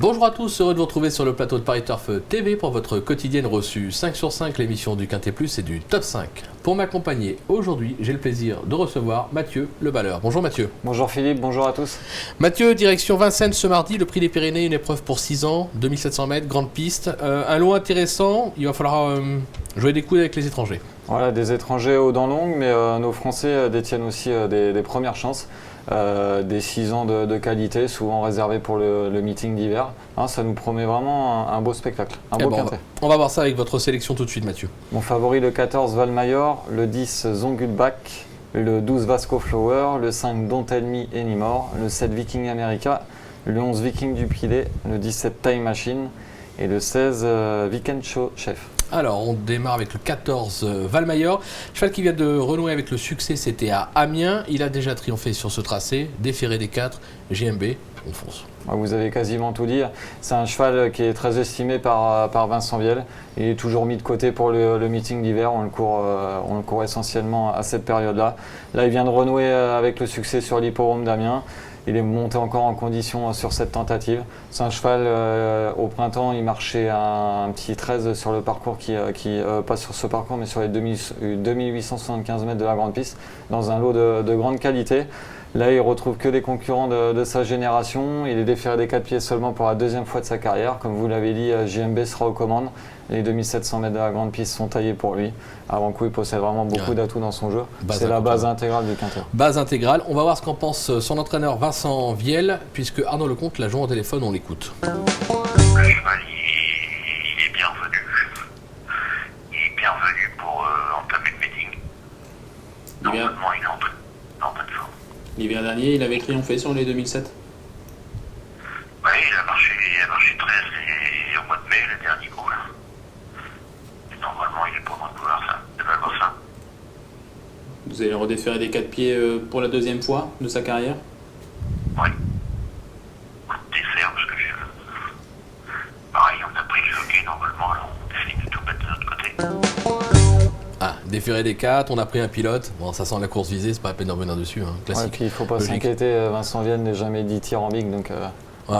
Bonjour à tous, heureux de vous retrouver sur le plateau de Paris Turf TV pour votre quotidienne reçue 5 sur 5, l'émission du Quintet Plus et du Top 5. Pour m'accompagner aujourd'hui, j'ai le plaisir de recevoir Mathieu Le Balleur. Bonjour Mathieu. Bonjour Philippe, bonjour à tous. Mathieu, direction Vincennes ce mardi, le prix des Pyrénées, une épreuve pour 6 ans, 2700 mètres, grande piste. Un lot intéressant, il va falloir jouer des coudes avec les étrangers. Voilà, des étrangers aux dents longues, mais nos Français détiennent aussi des premières chances. Des 6 ans de qualité, souvent réservés pour le meeting d'hiver. Ça nous promet vraiment un beau spectacle, un beau quintet. On va voir ça avec votre sélection tout de suite, Mathieu. Mon favori, le 14 Valmayor, le 10 Zongulbach, le 12 Vasco Flower, le 5 Don't Tell Me Anymore, le 7 Viking America, le 11 Viking du Pilet, le 17 Time Machine et le 16 Weekend Show Chef. Alors, on démarre avec le 14 Valmayor. Cheval qui vient de renouer avec le succès, c'était à Amiens. Il a déjà triomphé sur ce tracé. Déféré des 4, GMB, on fonce. Vous avez quasiment tout dit. C'est un cheval qui est très estimé par Vincent Viel. Il est toujours mis de côté pour le meeting d'hiver. On le court essentiellement à cette période-là. Là, il vient de renouer avec le succès sur l'hippodrome d'Amiens. Il est monté encore en condition sur cette tentative. C'est un cheval, au printemps, il marchait un petit 13 sur le parcours, pas sur ce parcours, mais sur les 2875 mètres de la grande piste, dans un lot de grande qualité. Là, il retrouve que des concurrents de sa génération. Il est déféré des 4 pieds seulement pour la deuxième fois de sa carrière. Comme vous l'avez dit, JMB sera aux commandes. Les 2700 mètres de la grande piste sont taillés pour lui. Avant coup, il possède vraiment beaucoup d'atouts dans son jeu. C'est la base intégrale du quintet. Base intégrale. On va voir ce qu'en pense son entraîneur Vincent Viel, puisque Arnaud Lecomte l'a joint au téléphone, on l'écoute. Le cheval, il est bienvenu. Il est bienvenu pour entamer le meeting. Normalement, il est en bonne forme. L'hiver dernier, il avait triomphé sur les 2007. Oui, il a marché 13 au mois de mai, le dernier coup. Là. Et normalement, il est pas loin de vouloir ça. Il va voir ça. Vous allez redéférer des 4 pieds pour la deuxième fois de sa carrière? Oui. Coup de dessert, parce que j'ai... Pareil, on a pris le jockey normalement, alors on essaye de tout mettre de notre côté. Ah, déféré des 4, on a pris un pilote. Bon, ça sent la course visée, c'est pas la peine d'en revenir dessus. Classique. Ouais, puis il ne faut pas s'inquiéter, Vincent Viel n'est jamais dithyrambique, donc... Ouais.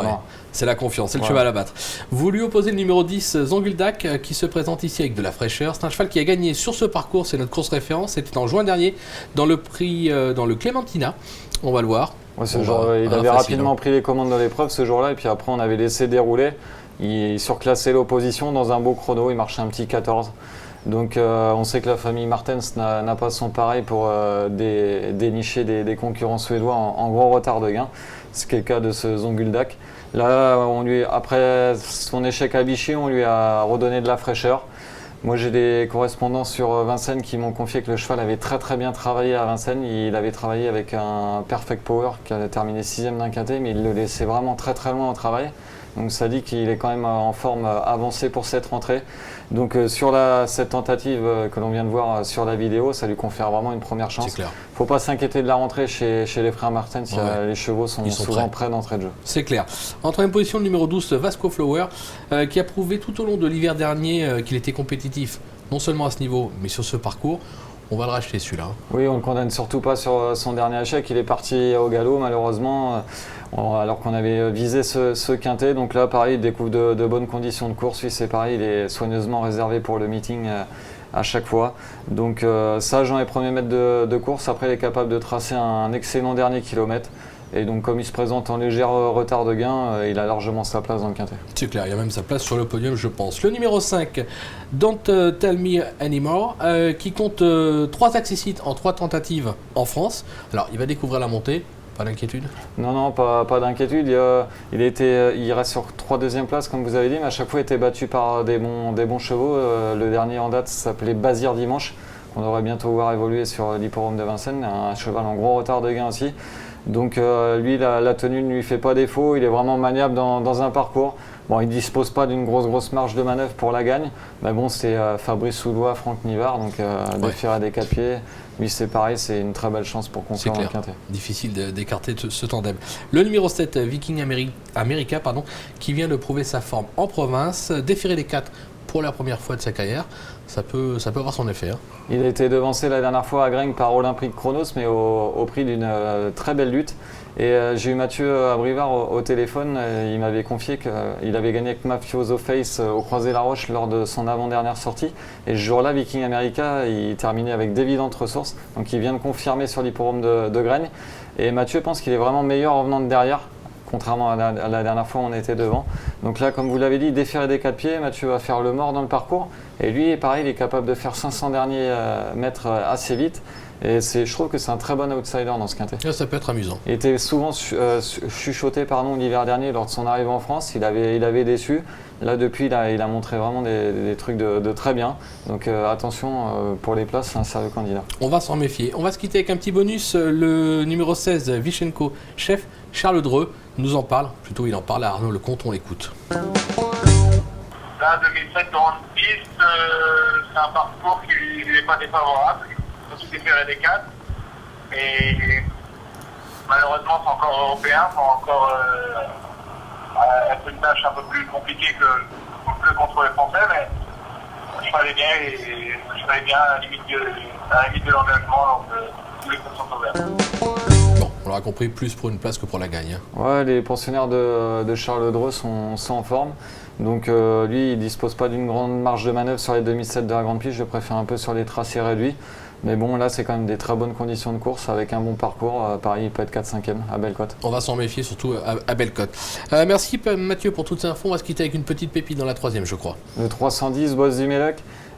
C'est la confiance, c'est le cheval à battre. Vous lui opposez le numéro 10, Zongulbach, qui se présente ici avec de la fraîcheur. C'est un cheval qui a gagné sur ce parcours, c'est notre course référence. C'était en juin dernier dans le prix, dans le Clémentina. On va le voir. Ouais, il avait rapidement pris les commandes de l'épreuve ce jour-là, et puis après on avait laissé dérouler. Il surclassait l'opposition dans un beau chrono, il marchait un petit 14. Donc on sait que la famille Martens n'a pas son pareil pour dénicher des concurrents suédois en gros retard de gain. C'est le cas de ce Zongulbach. Là, après son échec à Vichy, on lui a redonné de la fraîcheur. Moi, j'ai des correspondants sur Vincennes qui m'ont confié que le cheval avait très bien travaillé à Vincennes. Il avait travaillé avec un Perfect Power qui a terminé 6e d'un quintet, mais il le laissait vraiment très loin au travail. Donc ça dit qu'il est quand même en forme avancée pour cette rentrée. Donc sur cette tentative que l'on vient de voir sur la vidéo, ça lui confère vraiment une première chance. Il ne faut pas s'inquiéter de la rentrée chez les frères Martens. Les chevaux sont souvent prêts d'entrée de jeu. C'est clair. En troisième position, le numéro 12, Vasco Flower, qui a prouvé tout au long de l'hiver dernier qu'il était compétitif, non seulement à ce niveau, mais sur ce parcours. On va le racheter celui-là. Oui, on ne le condamne surtout pas sur son dernier échec. Il est parti au galop malheureusement, alors qu'on avait visé ce quintet. Donc là, pareil, il découvre de bonnes conditions de course. Lui, c'est pareil, il est soigneusement réservé pour le meeting à chaque fois. Donc sage dans les premiers mètres de course. Après, il est capable de tracer un excellent dernier kilomètre. Et donc comme il se présente en léger retard de gain, il a largement sa place dans le quintet. C'est clair, il y a même sa place sur le podium, je pense. Le numéro 5, Don't Tell Me Anymore, qui compte 3 accessites en 3 tentatives en France. Alors, il va découvrir la montée. Pas d'inquiétude? Non, pas d'inquiétude. Il reste sur 3 deuxièmes places, comme vous avez dit, mais à chaque fois, il était battu par des bons chevaux. Le dernier en date s'appelait Bazir Dimanche, qu'on devrait bientôt voir évoluer sur l'hippodrome de Vincennes. Un cheval en gros retard de gain aussi. Donc lui, la tenue ne lui fait pas défaut, il est vraiment maniable dans un parcours. Bon, il ne dispose pas d'une grosse marge de manœuvre pour la gagne. Mais bon, c'est Fabrice Soulois, Franck Nivard, donc déféré des 4 pieds. Lui, c'est pareil, c'est une très belle chance pour conclure le quintet. Difficile d'écarter ce tandem. Le numéro 7, Viking America, qui vient de prouver sa forme en province. Déféré des 4 pour la première fois de sa carrière, ça peut avoir son effet. Hein. Il a été devancé la dernière fois à Graigne par Olympique Chronos, mais au prix d'une très belle lutte. Et j'ai eu Mathieu Abrivard au téléphone, il m'avait confié qu'il avait gagné avec Mafioso Face au Croisé-la-Roche lors de son avant-dernière sortie. Et ce jour-là, Viking America, il terminait avec d'évidentes ressources. Donc il vient de confirmer sur l'hippodrome de Graigne. Et Mathieu pense qu'il est vraiment meilleur en venant de derrière, contrairement à la dernière fois où on était devant. Donc là, comme vous l'avez dit, déféré des 4 pieds, Mathieu va faire le mort dans le parcours. Et lui, pareil, il est capable de faire 500 derniers mètres assez vite. Et je trouve que c'est un très bon outsider dans ce quintet. Ça peut être amusant. Il était souvent chuchoté l'hiver dernier lors de son arrivée en France. Il avait déçu. Là, depuis, il a montré vraiment des trucs de très bien. Donc attention, pour les places, c'est un sérieux candidat. On va s'en méfier. On va se quitter avec un petit bonus. Le numéro 16, Vichenko, chef, Charles Dreux, nous en parle. Plutôt, il en parle à Arnaud Lecomte. On l'écoute. Là, 2007 Grande Piste, c'est un parcours qui n'est pas défavorable. Surtout déféré des 4. Et malheureusement, c'est encore européen, c'est encore être une tâche un peu plus compliquée que contre les Français, mais je fallait bien à la limite de l'engagement, donc tous les comptes sont ouverts. Bon, on l'aura compris, plus pour une place que pour la gagne. Hein. Ouais, les pensionnaires de Charles Dreux sont en forme. Donc lui, il ne dispose pas d'une grande marge de manœuvre sur les 2007 de la Grande Piste. Je préfère un peu sur les tracés réduits. Mais bon, là, c'est quand même des très bonnes conditions de course avec un bon parcours. Paris, il peut être 4-5e à Bellecote. On va s'en méfier, surtout à Bellecote. Merci Mathieu pour toutes ces infos. On va se quitter avec une petite pépite dans la 3e, je crois. Le 310, Boss du Mélec.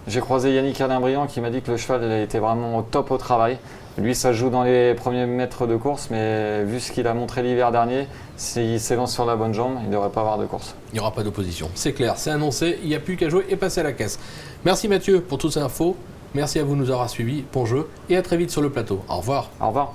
J'ai croisé Yannick Alain-Briand qui m'a dit que le cheval il a été vraiment au top au travail. Lui, ça joue dans les premiers mètres de course, mais vu ce qu'il a montré l'hiver dernier, s'il s'élance sur la bonne jambe, il ne devrait pas avoir de course. Il n'y aura pas d'opposition. C'est clair, c'est annoncé. Il n'y a plus qu'à jouer et passer à la caisse. Merci Mathieu pour toutes ces infos. Merci à vous de nous avoir suivis. Bon jeu et à très vite sur le plateau. Au revoir. Au revoir.